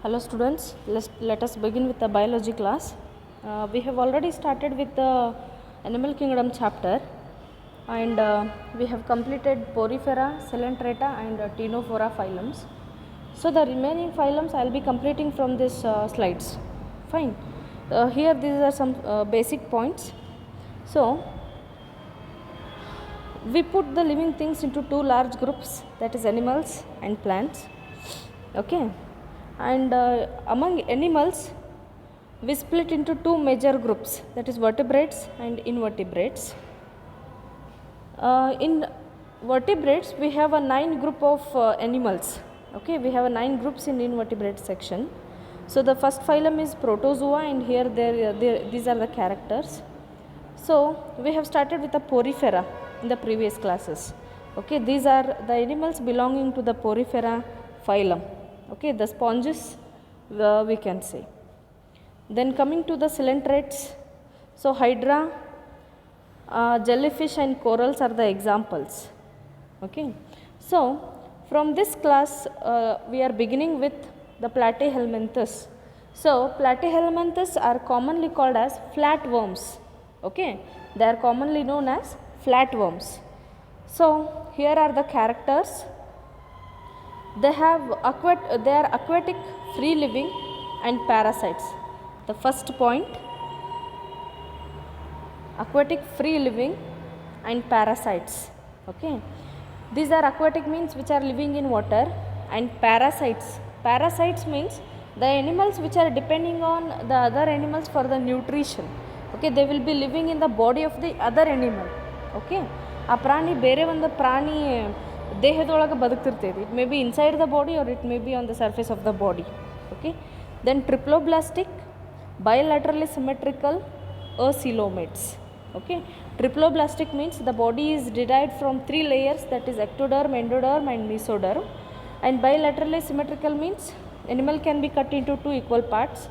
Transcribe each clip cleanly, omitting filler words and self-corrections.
Hello students, let us begin with the biology class. We have already started with the animal kingdom chapter and we have completed Porifera, Coelenterata and Ctenophora phylums. So the remaining phylums I will be completing from this slides. Fine. Here these are some basic points. So we put the living things into two large groups, that is animals and plants. Okay. And among animals we split into two major groups, that is vertebrates and invertebrates. In vertebrates we have a 9 group of animals. Okay, we have a 9 groups in invertebrate section. So the first phylum is Protozoa and here these are the characters. So we have started with the Porifera in the previous classes. Okay, these are the animals belonging to the Porifera phylum. Okay, the sponges we can say. Then coming to the coelentrates, so hydra, jellyfish and corals are the examples. Okay, so from this class we are beginning with the platyhelminthes. So platyhelminthes are commonly called as flatworms. Okay, they are commonly known as flatworms. So here are the characters. They are aquatic, free living and parasites. The first point, aquatic, free living and parasites. Okay, these are aquatic means which are living in water, and parasites means the animals which are depending on the other animals for the nutrition. Okay, they will be living in the body of the other animal. Okay, ಆ ಪ್ರಾಣಿ ಬೇರೆ ಒಂದು ಪ್ರಾಣಿ ದೇಹದೊಳಗೆ ಬದುಕ್ತಿರ್ತೈತಿ. It may be inside the body or it may be on the surface of the body. Okay, then triploblastic, bilaterally symmetrical acoelomates. Okay, triploblastic means the body is derived from 3 layers, that is ectoderm, endoderm and mesoderm, and bilaterally symmetrical means animal can be cut into 2 equal parts.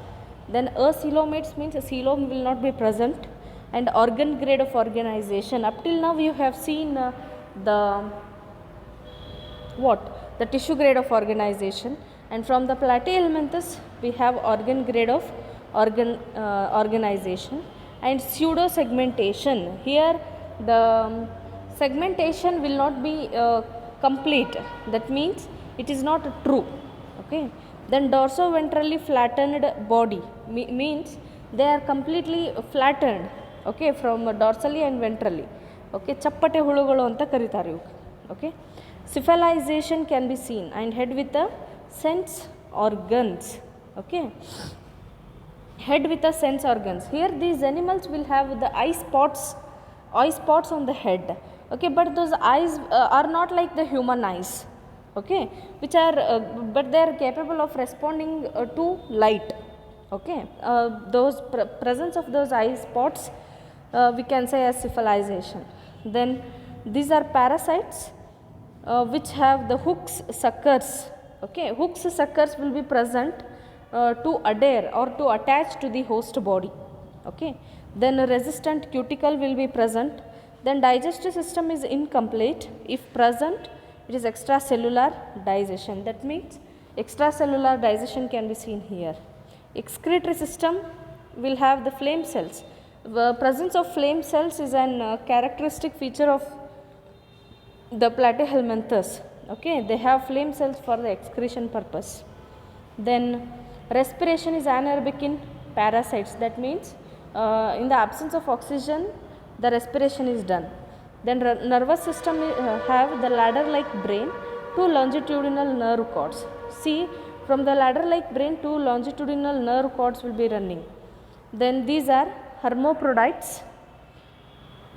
Then acoelomates means a coelom will not be present, and organ grade of organization. Up till now you have seen the tissue grade of organization, and from the platyhelminthes we have organ grade of organization and pseudo segmentation. Here the segmentation will not be complete, that means it is not true. Okay, then dorsoventrally flattened body means they are completely flattened. Okay, from dorsally and ventrally. Okay, chappate hulugalu anta karitare ivu. Okay, cephalization can be seen and head with the sense organs. Okay, head with the sense organs. Here these animals will have the eye spots on the head. Okay, but those eyes are not like the human eyes. Okay, which are but they are capable of responding to light. Okay, those presence of those eye spots we can say as cephalization. Then these are parasites which have the hooks, suckers. Okay, hooks, suckers will be present to adhere or to attach to the host body. Okay, then a resistant cuticle will be present. Then digestive system is incomplete. If present, it is extracellular digestion. That means extracellular digestion can be seen here. Excretory system will have the flame cells. The presence of flame cells is an characteristic feature of the platyhelminthes. Okay, they have flame cells for the excretion purpose. Then respiration is anaerobic in parasites. That means in the absence of oxygen the respiration is done. Then nervous system have the ladder like brain, 2 longitudinal nerve cords. See, from the ladder like brain 2 longitudinal nerve cords will be running. Then these are hermaphrodites,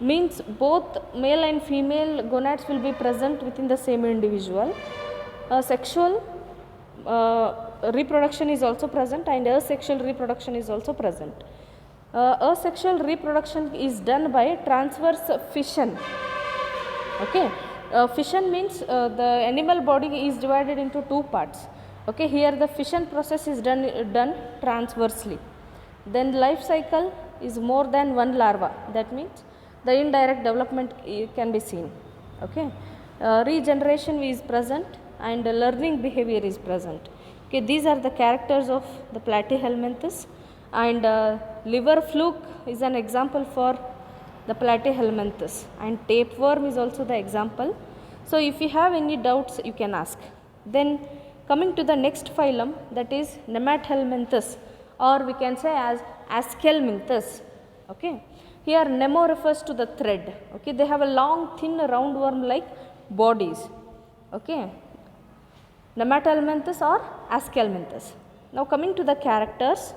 means both male and female gonads will be present within the same individual. Sexual reproduction is also present and asexual reproduction is also present. Asexual reproduction is done by transverse fission. Okay, fission means the animal body is divided into 2 parts. Okay, here the fission process is done transversely. Then life cycle is more than 1 larva, that means the indirect development can be seen. Okay, regeneration is present and learning behavior is present. Okay, these are the characters of the Platyhelminthes, and liver fluke is an example for the Platyhelminthes, and tapeworm is also the example. So, if you have any doubts, you can ask. Then coming to the next phylum, that is Nemathelminthes, or we can say as Aschelminthes. Okay. Here Nemo refers to the thread. Okay. They have a long thin roundworm like bodies. Okay. Nemathelminthes or Aschelminthes. Now coming to the characters,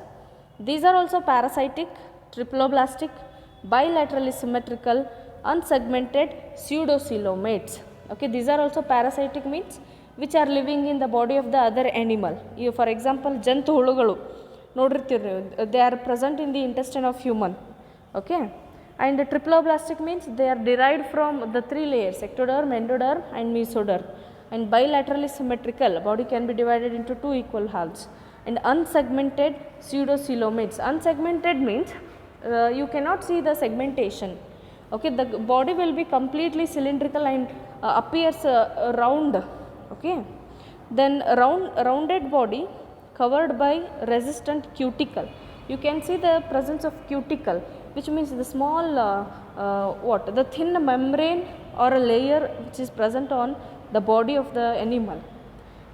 these are also parasitic, triploblastic, bilaterally symmetrical, unsegmented pseudocoelomates. Okay, these are also parasitic, means which are living in the body of the other animal. You, for example, jantu hulugalu nodirtirru, they are present in the intestine of human. Okay, and the triploblastic means they are derived from the three layers, ectoderm, endoderm and mesoderm, and bilaterally symmetrical, body can be divided into two equal halves, and unsegmented pseudocoelomates. Unsegmented means you cannot see the segmentation. Okay, the body will be completely cylindrical and appears round. Okay, then rounded body covered by resistant cuticle. You can see the presence of cuticle, which means the small the thin membrane or a layer which is present on the body of the animal.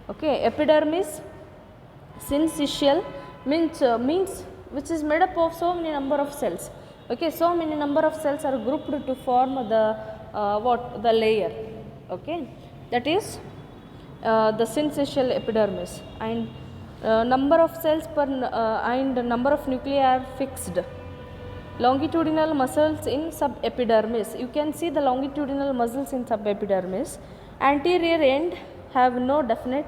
Okay, epidermis syncytial means which is made up of so many number of cells. Okay, so many number of cells are grouped to form the the layer. Okay, that is the syncytial epidermis, and number of cells per and number of nuclei are fixed. Longitudinal muscles in subepidermis. You can see the longitudinal muscles in subepidermis. Anterior end have no definite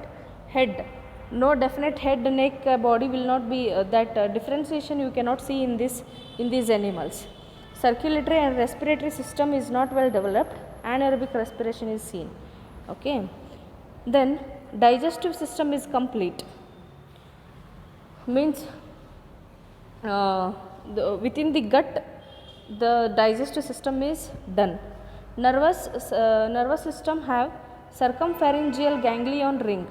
head. No definite head, neck, body will not be that differentiation you cannot see in these animals. Circulatory and respiratory system is not well developed. Anaerobic respiration is seen. Okay. Then digestive system is complete. Means within the gut the digestive system is done. Nervous system have circumpharyngeal ganglion ring.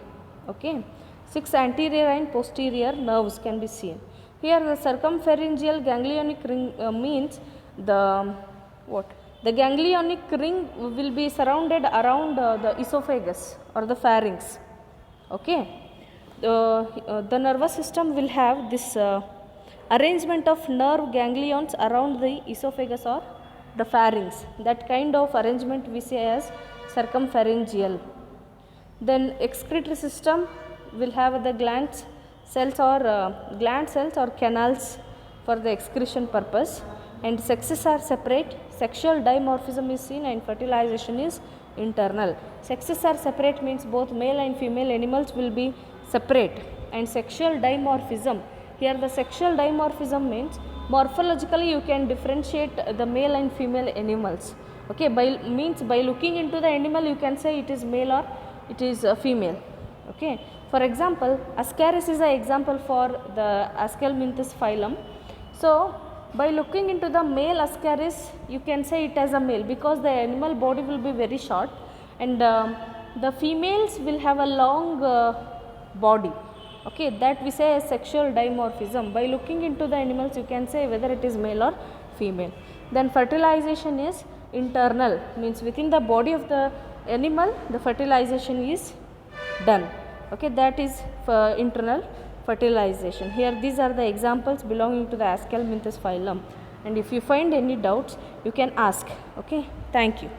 Okay, 6 anterior and posterior nerves can be seen. Here the circumpharyngeal ganglionic ring means the ganglionic ring will be surrounded around the esophagus or the pharynx. Okay, the nervous system will have this arrangement of nerve ganglions around the esophagus or the pharynx. That kind of arrangement we say as circumpharyngeal. Then excretory system will have the gland cells or canals for the excretion purpose, and sexes are separate. Sexual dimorphism is seen and fertilization is internal. Sexes are separate means both male and female animals will be separate, and sexual dimorphism, here the sexual dimorphism means morphologically you can differentiate the male and female animals. Okay, by looking into the animal you can say it is male or it is female. Okay, for example, Ascaris is an example for the Aschelminthes phylum. So by looking into the male Ascaris you can say it as a male because the animal body will be very short, and the females will have a long body. Okay, that we say as sexual dimorphism. By looking into the animals you can say whether it is male or female. Then fertilization is internal, means within the body of the animal the fertilization is done. Okay, that is internal fertilization. Here these are the examples belonging to the Aschelminthes phylum, and if you find any doubts you can ask. Okay, thank you.